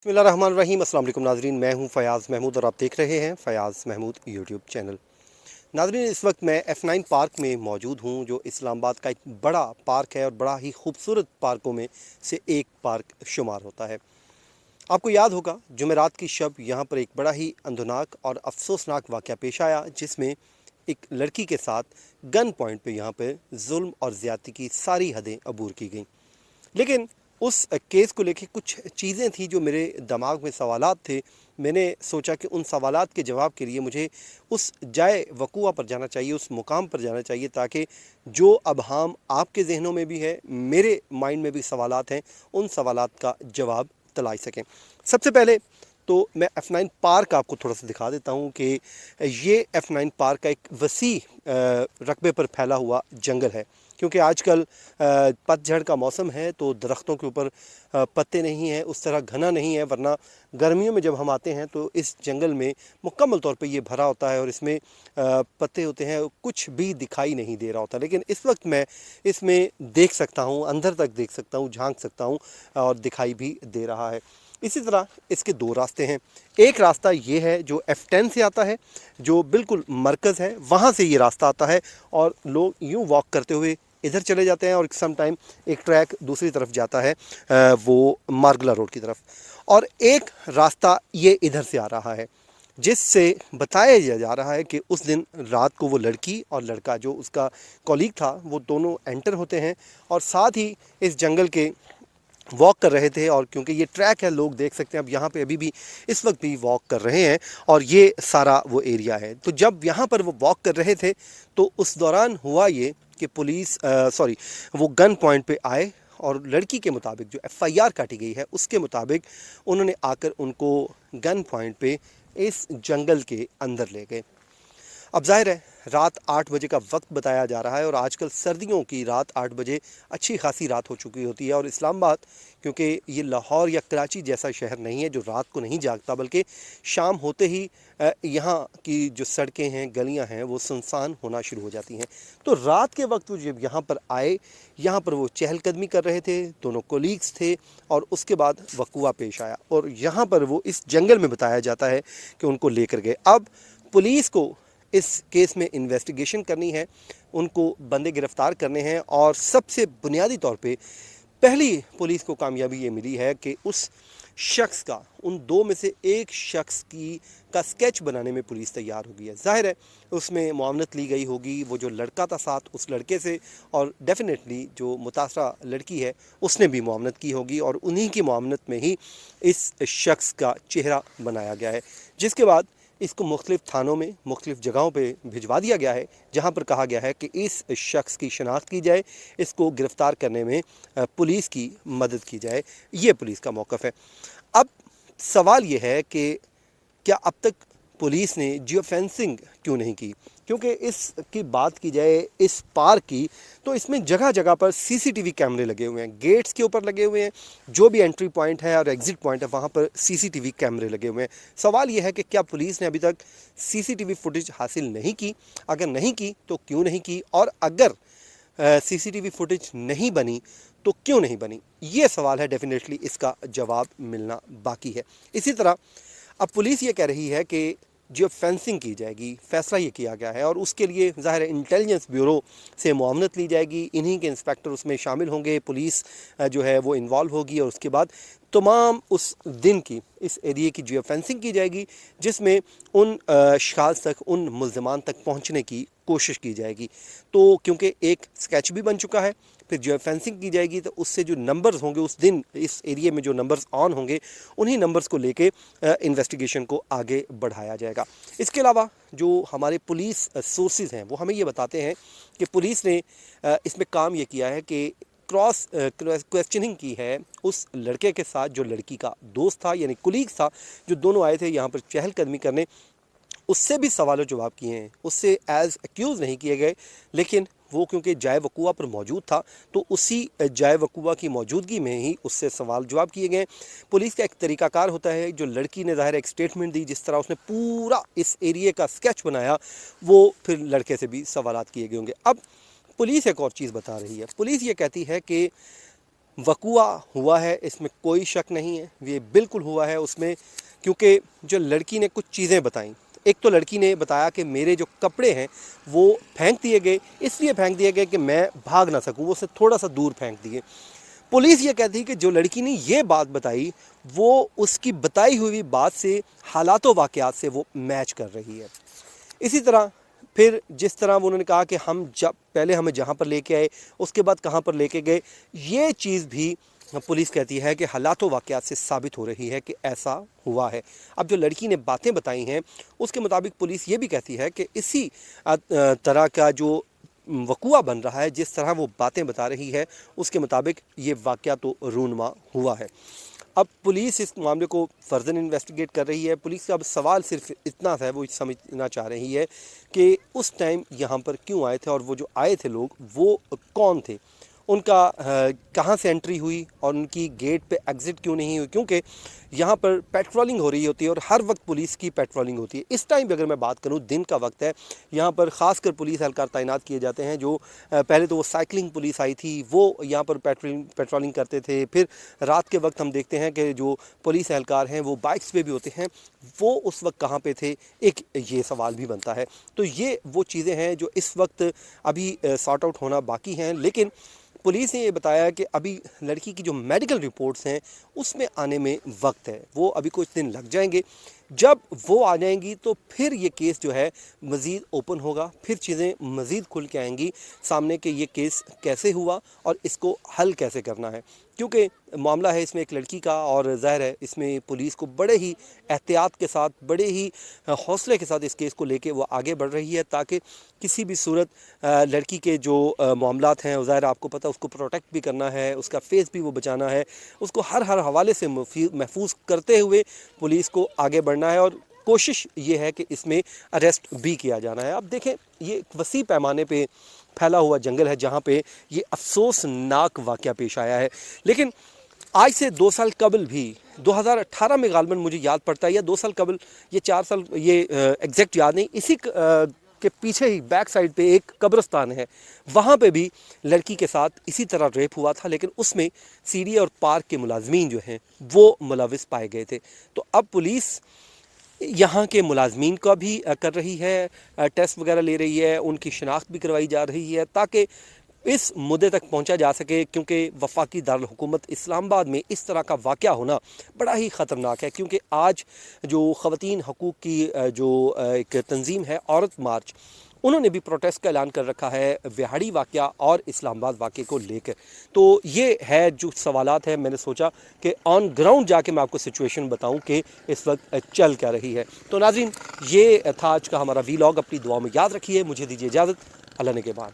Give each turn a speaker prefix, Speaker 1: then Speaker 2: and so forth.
Speaker 1: बिस्मिल्लाहिर्रहमानिर्रहीम। अस्सलाम वालेकुम नाज़रीन, मैं हूं फ़याज़ महमूद और आप देख रहे हैं फ़याज़ महमूद यूट्यूब चैनल। नाज़रीन, इस वक्त मैं F9 पार्क में मौजूद हूं, जो इस्लामाबाद का एक बड़ा पार्क है और बड़ा ही खूबसूरत पार्कों में से एक पार्क शुमार होता है। आपको याद होगा, जुमेरात की शब यहाँ पर एक बड़ा ही अंधनाक और अफसोसनाक वाक़या पेश आया, जिसमें एक लड़की के साथ गन पॉइंट पे यहाँ पे जुल्म और ज़्यादती की सारी हदें अबूर की गईं। लेकिन उस केस को लेके कुछ चीज़ें थी जो मेरे दिमाग में सवालात थे। मैंने सोचा कि उन सवालात के जवाब के लिए मुझे उस जाए वक़ूआ पर जाना चाहिए, उस मुकाम पर जाना चाहिए, ताकि जो अबहाम आपके ज़हनों में भी है, मेरे माइंड में भी सवालात हैं, उन सवालात का जवाब तलाश सकें। सबसे पहले तो मैं F9 पार्क आपको थोड़ा सा दिखा देता हूँ कि ये F9 पार्क का एक वसी रकबे पर फैला हुआ जंगल है। क्योंकि आजकल पतझड़ का मौसम है, तो दरख्तों के ऊपर पत्ते नहीं हैं, उस तरह घना नहीं है, वरना गर्मियों में जब हम आते हैं तो इस जंगल में मुकम्मल तौर पे ये भरा होता है और इसमें पत्ते होते हैं, कुछ भी दिखाई नहीं दे रहा होता। लेकिन इस वक्त मैं इसमें देख सकता हूँ, अंदर तक देख सकता हूँ, झांक सकता हूँ और दिखाई भी दे रहा है। इसी तरह इसके दो रास्ते हैं। एक रास्ता ये है जो F10 से आता है, जो बिल्कुल मरकज़ है, वहाँ से ये रास्ता आता है और लोग यूँ वॉक करते हुए इधर चले जाते हैं और सम टाइम एक ट्रैक दूसरी तरफ जाता है, वो मार्गला रोड की तरफ। और एक रास्ता ये इधर से आ रहा है, जिससे बताया जा रहा है कि उस दिन रात को वो लड़की और लड़का जो उसका कॉलीग था, वो दोनों एंटर होते हैं और साथ ही इस जंगल के वॉक कर रहे थे। और क्योंकि ये ट्रैक है, लोग देख सकते हैं अब यहाँ पे अभी भी इस वक्त भी वॉक कर रहे हैं और ये सारा वो एरिया है। तो जब यहाँ पर वो वॉक कर रहे थे तो उस दौरान हुआ ये कि पुलिस वो गन पॉइंट पे आए और लड़की के मुताबिक जो FIR काटी गई है उसके मुताबिक उन्होंने आकर उनको गन पॉइंट पे इस जंगल के अंदर ले गए। अब ज़ाहिर है रात 8 बजे का वक्त बताया जा रहा है और आजकल सर्दियों की रात 8 बजे अच्छी खासी रात हो चुकी होती है। और इस्लामाबाद, क्योंकि ये लाहौर या कराची जैसा शहर नहीं है जो रात को नहीं जागता, बल्कि शाम होते ही यहाँ की जो सड़कें हैं, गलियाँ हैं, वो सुनसान होना शुरू हो जाती हैं। तो रात के वक्त वो जब यहाँ पर आए, यहाँ पर वो चहलकदमी कर रहे थे, दोनों कोलीग्स थे, और उसके बाद वक़ूआ पेश आया और यहाँ पर वो इस जंगल में बताया जाता है कि उनको लेकर गए। अब पुलिस को इस केस में इन्वेस्टिगेशन करनी है, उनको बंदे गिरफ़्तार करने हैं। और सबसे बुनियादी तौर पे पहली पुलिस को कामयाबी ये मिली है कि उस शख्स का, उन दो में से एक शख्स का स्केच बनाने में पुलिस तैयार हो गई है। ज़ाहिर है उसमें मुआवनत ली गई होगी, वो जो लड़का था साथ उस लड़के से, और डेफिनेटली जो मुतासरा लड़की है उसने भी मुआवनत की होगी और उन्हीं की मुआवनत में ही इस शख्स का चेहरा बनाया गया है। जिसके बाद इसको मुख्तलिफ़ थानों में, मुख्तलिफ़ जगहों पे भिजवा दिया गया है, जहाँ पर कहा गया है कि इस शख्स की शनाख्त की जाए, इसको गिरफ़्तार करने में पुलिस की मदद की जाए। ये पुलिस का मौक़िफ़ है। अब सवाल ये है कि क्या अब तक पुलिस ने जियो फेंसिंग क्यों नहीं की? क्योंकि इसकी बात की जाए इस पार्क की, तो इसमें जगह जगह पर CCTV कैमरे लगे हुए हैं, गेट्स के ऊपर लगे हुए हैं, जो भी एंट्री पॉइंट है और एग्ज़िट पॉइंट है वहाँ पर CCTV कैमरे लगे हुए हैं। सवाल ये है कि क्या पुलिस ने अभी तक CCTV फुटेज हासिल नहीं की? अगर नहीं की तो क्यों नहीं की? और अगर CCTV फुटेज नहीं बनी तो क्यों नहीं बनी? ये सवाल है, डेफिनेटली इसका जवाब मिलना बाकी है। इसी तरह अब पुलिस ये कह रही है कि जो फेंसिंग की जाएगी, फ़ैसला ये किया गया है और उसके लिए ज़ाहिर है इंटेलिजेंस ब्यूरो से मुआवनत ली जाएगी, इन्हीं के इंस्पेक्टर उसमें शामिल होंगे, पुलिस जो है वो इन्वॉल्व होगी और उसके बाद तमाम उस दिन की इस एरिए की जियो फेंसिंग की जाएगी, जिसमें उन अशख़ास तक, उन मुल्ज़िमान तक पहुंचने की कोशिश की जाएगी। तो क्योंकि एक स्केच भी बन चुका है, फिर जियो फेंसिंग की जाएगी, तो उससे जो नंबर्स होंगे उस दिन इस एरिए में, जो नंबर्स ऑन होंगे, उन्हीं नंबर्स को लेके इन्वेस्टिगेशन को आगे बढ़ाया जाएगा। इसके अलावा जो हमारे पुलिस सोर्सेज हैं वो हमें ये बताते हैं कि पुलिस ने इसमें काम ये किया है कि क्रॉस क्वेश्चनिंग की है उस लड़के के साथ जो लड़की का दोस्त था, यानी कुलीग था, जो दोनों आए थे यहाँ पर चहलकदमी करने। उससे भी सवाल जवाब किए हैं, उससे एज एक्यूज़ नहीं किए गए, लेकिन वो क्योंकि जाए वक़ूआ पर मौजूद था तो उसी जाए वक़ूआ की मौजूदगी में ही उससे सवाल जवाब किए गए। पुलिस का एक तरीक़ाकार होता है, जो लड़की ने ज़ाहिर एक स्टेटमेंट दी, जिस तरह उसने पूरा इस एरिए का स्केच बनाया, वो फिर लड़के से भी सवालात किए गए होंगे। अब पुलिस एक और चीज़ बता रही है। पुलिस ये कहती है कि वक़ूआ हुआ है, इसमें कोई शक नहीं है, ये बिल्कुल हुआ है उसमें, क्योंकि जो लड़की ने कुछ चीज़ें बताईं। एक तो लड़की ने बताया कि मेरे जो कपड़े हैं वो फेंक दिए गए, इसलिए फेंक दिए गए कि मैं भाग ना सकूं, वो उससे थोड़ा सा दूर फेंक दिए। पुलिस ये कहती है कि जो लड़की ने ये बात बताई वो उसकी बताई हुई बात से, हालात व वाक़यात से वो मैच कर रही है। इसी तरह फिर जिस तरह उन्होंने कहा कि हम जब पहले हमें जहाँ पर लेके आए उसके बाद कहाँ पर लेके गए, ये चीज़ भी पुलिस कहती है कि हालात व वाक़यात से साबित हो रही है कि ऐसा हुआ है। अब जो लड़की ने बातें बताई हैं उसके मुताबिक पुलिस ये भी कहती है कि इसी तरह का जो वक़ूआ बन रहा है, जिस तरह वो बातें बता रही है उसके मुताबिक ये वाक़या तो रूनुमा हुआ है। अब पुलिस इस मामले को फर्दर इन्वेस्टिगेट कर रही है। पुलिस का अब सवाल सिर्फ इतना है, वो समझना चाह रही है कि उस टाइम यहाँ पर क्यों आए थे और वो जो आए थे लोग वो कौन थे, उनका कहाँ से एंट्री हुई और उनकी गेट पे एग्ज़िट क्यों नहीं हुई, क्योंकि यहाँ पर पेट्रोलिंग हो रही होती है और हर वक्त पुलिस की पेट्रोलिंग होती है। इस टाइम भी अगर मैं बात करूँ, दिन का वक्त है, यहाँ पर ख़ासकर पुलिस एहलकार तैनात किए जाते हैं। जो पहले तो वो साइकिलिंग पुलिस आई थी, वो यहाँ पर पेट्रोलिंग करते थे। फिर रात के वक्त हम देखते हैं कि जो पुलिस एहलकार हैं वो बाइक्स पे भी होते हैं, वो उस वक्त कहाँ पे थे, एक ये सवाल भी बनता है। तो ये वो चीज़ें हैं जो इस वक्त अभी सॉर्ट आउट होना बाकी हैं। लेकिन पुलिस ने ये बताया कि अभी लड़की की जो मेडिकल रिपोर्ट्स हैं उसमें आने में वक्त है, वो अभी कुछ दिन लग जाएंगे। जब वो आ जाएंगी तो फिर ये केस जो है मज़ीद ओपन होगा, फिर चीज़ें मज़ीद खुल के आएंगी सामने कि ये केस कैसे हुआ और इसको हल कैसे करना है। क्योंकि मामला है इसमें एक लड़की का, और ज़ाहिर है इसमें पुलिस को बड़े ही एहतियात के साथ, बड़े ही हौसले के साथ इस केस को लेके वो आगे बढ़ रही है, ताकि किसी भी सूरत लड़की के जो मामलात हैं, ज़ाहिर आपको पता उसको प्रोटेक्ट भी करना है, उसका फेस भी वो बचाना है, उसको हर हवाले से महफूज करते हुए पुलिस को आगे बढ़ना है। और कोशिश ये है कि इसमें अरेस्ट भी किया जाना है। अब देखें, ये वसी पैमाने पे फैला हुआ जंगल है जहाँ पे ये अफसोसनाक वाक़या पेश आया है। लेकिन आज से 2 साल कबल भी 2018 में गालबन मुझे याद पड़ता है, या 2 साल कबल, ये 4 साल, ये एग्जैक्ट याद नहीं, इसी के पीछे ही बैक साइड पे एक कब्रिस्तान है, वहाँ पे भी लड़की के साथ इसी तरह रेप हुआ था। लेकिन उसमें सीडी और पार्क के मुलाजमीन जो हैं वो मुलविस पाए गए थे। तो अब पुलिस यहाँ के मुलाजमीन का भी कर रही है, टेस्ट वगैरह ले रही है, उनकी शनाख्त भी करवाई जा रही है ताकि इस मुद्दे तक पहुंचा जा सके। क्योंकि वफाकी दारुल हुकूमत इस्लामाबाद में इस तरह का वाक़या होना बड़ा ही ख़तरनाक है। क्योंकि आज जो ख़वातीन हकूक़ की जो एक तंजीम है औरत मार्च, उन्होंने भी प्रोटेस्ट का ऐलान कर रखा है विहाड़ी वाक़या और इस्लामाबाद वाक़े को लेकर। तो ये है जो सवालात है, मैंने सोचा कि ऑन ग्राउंड जाके मैं आपको सिचुएशन बताऊं कि इस वक्त चल क्या रही है। तो नाज़रीन, ये था आज का हमारा वीलॉग। अपनी दुआ में याद रखिए। मुझे दीजिए इजाज़त। अल्लाह ने के बाद।